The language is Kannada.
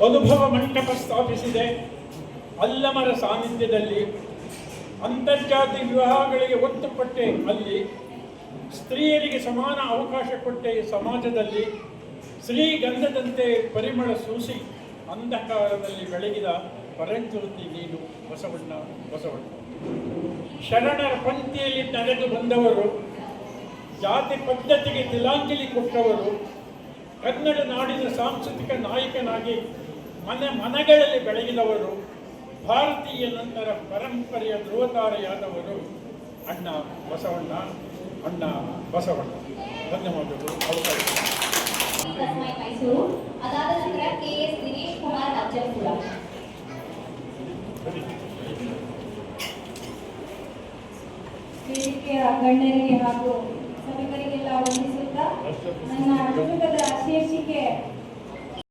ಅನುಭವ ಮಂಟಪ ಸ್ಥಾಪಿಸಿದೆ. ಅಲ್ಲಮರ ಸಾನ್ನಿಧ್ಯದಲ್ಲಿ ಅಂತರ್ಜಾತಿ ವಿವಾಹಗಳಿಗೆ ಒತ್ತು ಕೊಟ್ಟೆ. ಅಲ್ಲಿ ಸ್ತ್ರೀಯರಿಗೆ ಸಮಾನ ಅವಕಾಶ ಕೊಟ್ಟೆ. ಸಮಾಜದಲ್ಲಿ ಶ್ರೀಗಂಧದಂತೆ ಪರಿಮಳ ಸೂಸಿ ಅಂಧಕಾರದಲ್ಲಿ ಬೆಳಗಿದ ಪರಂಜ್ಯೋತಿ ನೀನು ಬಸವಣ್ಣ. ಬಸವಣ್ಣ ಶರಣರ ಪಂಕ್ತಿಯಲ್ಲಿ ನಡೆದು ಬಂದವರು, ಜಾತಿ ಪದ್ಧತಿಗೆ ತಿಲಾಂಜಲಿ ಕೊಟ್ಟವರು, ಕನ್ನಡ ನಾಡಿನ ಸಾಂಸ್ಕೃತಿಕ ನಾಯಕನಾಗಿ ಮನಗಳಲ್ಲಿ ಬೆಳಗಿದವರು, ಭಾರತೀಯ ನಂತರ ಪರಂಪರೆಯ ಧ್ರುವತಾರೆಯಾದವರು ಅಣ್ಣ ಬಸವಣ್ಣ. ಅಣ್ಣ ಬಸವಣ್ಣ. ಧನ್ಯವಾದಗಳು. ಮೈಸೂರು. ಅದಾದ ನಂತರ KS ದಿನೇಶ್ ಕುಮಾರ್ ಅಜ್ಜಂಪುರ. ವೇದಿಕೆಯ ಗಣ್ಯರಿಗೆ ಹಾಗೂ ಸಭಿಕರಿಗೆಲ್ಲ ವಂದಿಸುತ್ತಾ ನನ್ನ ಕುಟುಂಬದ ಶೀರ್ಷಿಕೆ